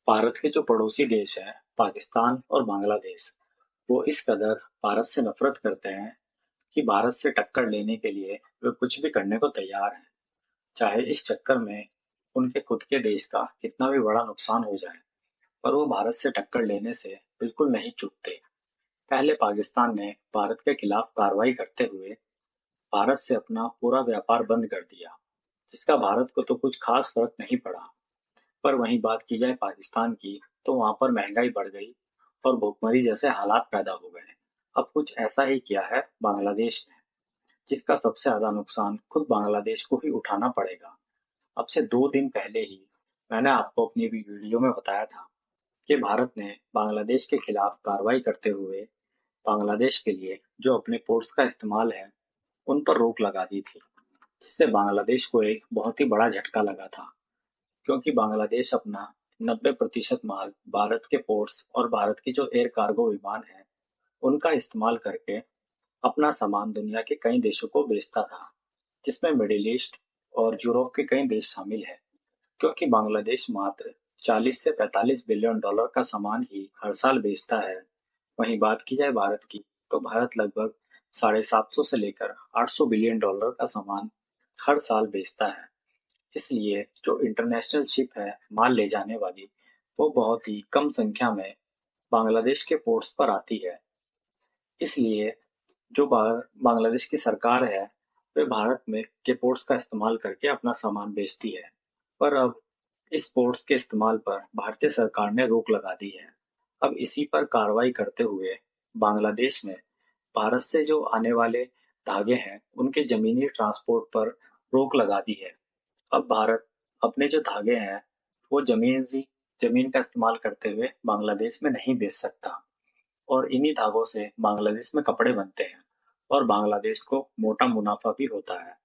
भारत के जो पड़ोसी देश हैं, पाकिस्तान और बांग्लादेश, वो इस कदर भारत से नफरत करते हैं कि भारत से टक्कर लेने के लिए वे कुछ भी करने को तैयार हैं, चाहे इस चक्कर में उनके खुद के देश का कितना भी बड़ा नुकसान हो जाए, पर वो भारत से टक्कर लेने से बिल्कुल नहीं चूकते। पहले पाकिस्तान ने भारत के खिलाफ कार्रवाई करते हुए भारत से अपना पूरा व्यापार बंद कर दिया, जिसका भारत को तो कुछ खास फर्क नहीं पड़ा। पर वहीं बात की जाए पाकिस्तान की, तो वहां पर महंगाई बढ़ गई और भुखमरी जैसे हालात पैदा हो गए। अब कुछ ऐसा ही किया है बांग्लादेश ने, जिसका सबसे ज्यादा नुकसान खुद बांग्लादेश को ही उठाना पड़ेगा। अब से 2 दिन पहले ही मैंने आपको अपनी भी वीडियो में बताया था कि भारत ने बांग्लादेश के खिलाफ कार्रवाई करते हुए बांग्लादेश के लिए जो अपने पोर्ट्स का इस्तेमाल है उन पर रोक लगा दी थी, जिससे बांग्लादेश को एक बहुत ही बड़ा झटका लगा था। क्योंकि बांग्लादेश अपना 90% माल भारत के पोर्ट्स और भारत की जो एयर कार्गो विमान है उनका इस्तेमाल करके अपना सामान दुनिया के कई देशों को बेचता था, जिसमें मिडिल ईस्ट और यूरोप के कई देश शामिल है। क्योंकि बांग्लादेश मात्र 40 से 45 बिलियन डॉलर का सामान ही हर साल बेचता है। वहीं बात की जाए भारत की, तो भारत लगभग 750 से लेकर 800 बिलियन डॉलर का सामान हर साल बेचता है। इसलिए जो इंटरनेशनल शिप है माल ले जाने वाली, वो बहुत ही कम संख्या में बांग्लादेश के पोर्ट्स पर आती है। इसलिए जो बांग्लादेश की सरकार है, वे भारत में के पोर्ट्स का इस्तेमाल करके अपना सामान बेचती है। पर अब इस पोर्ट्स के इस्तेमाल पर भारतीय सरकार ने रोक लगा दी है। अब इसी पर कार्रवाई करते हुए बांग्लादेश ने भारत से जो आने वाले धागे हैं उनके जमीनी ट्रांसपोर्ट पर रोक लगा दी है। अब भारत अपने जो धागे हैं वो जमीन का इस्तेमाल करते हुए बांग्लादेश में नहीं बेच सकता, और इन्हीं धागों से बांग्लादेश में कपड़े बनते हैं और बांग्लादेश को मोटा मुनाफा भी होता है।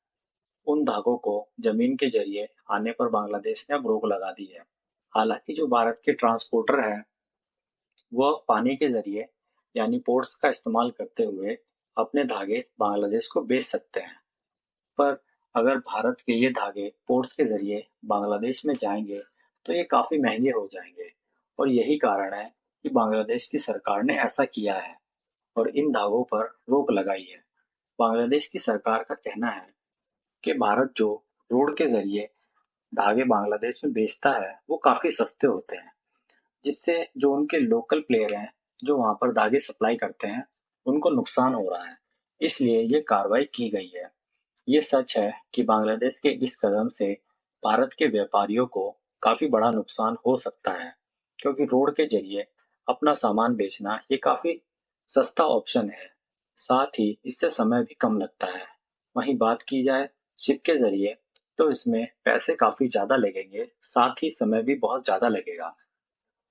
उन धागों को जमीन के जरिए आने पर बांग्लादेश ने अब रोक लगा दी है। हालांकि जो भारत के ट्रांसपोर्टर हैं वह पानी के जरिए यानी पोर्ट्स का इस्तेमाल करते हुए अपने धागे बांग्लादेश को बेच सकते हैं। पर अगर भारत के ये धागे पोर्ट्स के जरिए बांग्लादेश में जाएंगे तो ये काफी महंगे हो जाएंगे, और यही कारण है कि बांग्लादेश की सरकार ने ऐसा किया है और इन धागों पर रोक लगाई है। बांग्लादेश की सरकार का कहना है कि भारत जो रोड के जरिए धागे बांग्लादेश में बेचता है वो काफी सस्ते होते हैं, जिससे जो उनके लोकल प्लेयर हैं जो वहां पर धागे सप्लाई करते हैं उनको नुकसान हो रहा है। इसलिए ये कार्रवाई की गई है। ये सच है कि बांग्लादेश के इस कदम से भारत के व्यापारियों को काफी बड़ा नुकसान हो सकता है, क्योंकि रोड के जरिए अपना सामान बेचना ये काफी सस्ता ऑप्शन है। साथ ही इससे समय भी कम लगता है। वहीं बात की जाए शिप के जरिए, तो इसमें पैसे काफी ज्यादा लगेंगे, साथ ही समय भी बहुत ज्यादा लगेगा।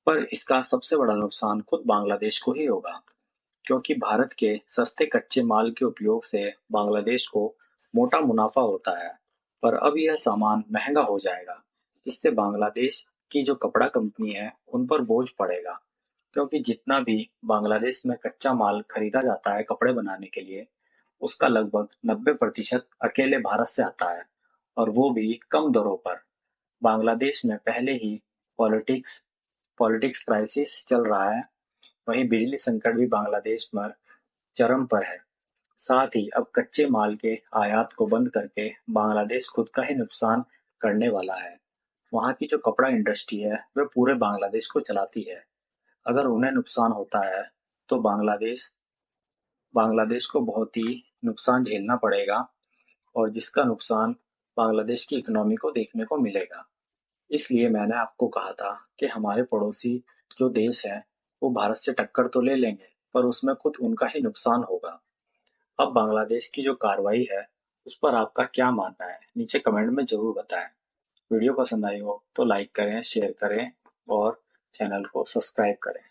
पर इसका सबसे बड़ा नुकसान खुद बांग्लादेश को ही होगा, क्योंकि भारत के सस्ते कच्चे माल के उपयोग से बांग्लादेश को मोटा मुनाफा होता है। पर अब यह सामान महंगा हो जाएगा, जिससे बांग्लादेश की जो कपड़ा कंपनी है उन पर बोझ पड़ेगा। क्योंकि जितना भी बांग्लादेश में कच्चा माल खरीदा जाता है कपड़े बनाने के लिए, उसका लगभग 90% अकेले भारत से आता है, और वो भी कम दरों पर। बांग्लादेश में पहले ही पॉलिटिक्स पॉलिटिक्स क्राइसिस चल रहा है। वहीं बिजली संकट भी बांग्लादेश पर चरम पर है। साथ ही अब कच्चे माल के आयात को बंद करके बांग्लादेश खुद का ही नुकसान करने वाला है। वहाँ की जो कपड़ा इंडस्ट्री है वह पूरे बांग्लादेश को चलाती है। अगर उन्हें नुकसान होता है तो बांग्लादेश बांग्लादेश को बहुत ही नुकसान झेलना पड़ेगा, और जिसका नुकसान बांग्लादेश की इकोनॉमी को देखने को मिलेगा। इसलिए मैंने आपको कहा था कि हमारे पड़ोसी जो देश है वो भारत से टक्कर तो ले लेंगे, पर उसमें खुद उनका ही नुकसान होगा। अब बांग्लादेश की जो कार्रवाई है उस पर आपका क्या मानना है, नीचे कमेंट में जरूर बताएं। वीडियो पसंद आई हो तो लाइक करें, शेयर करें और चैनल को सब्सक्राइब करें।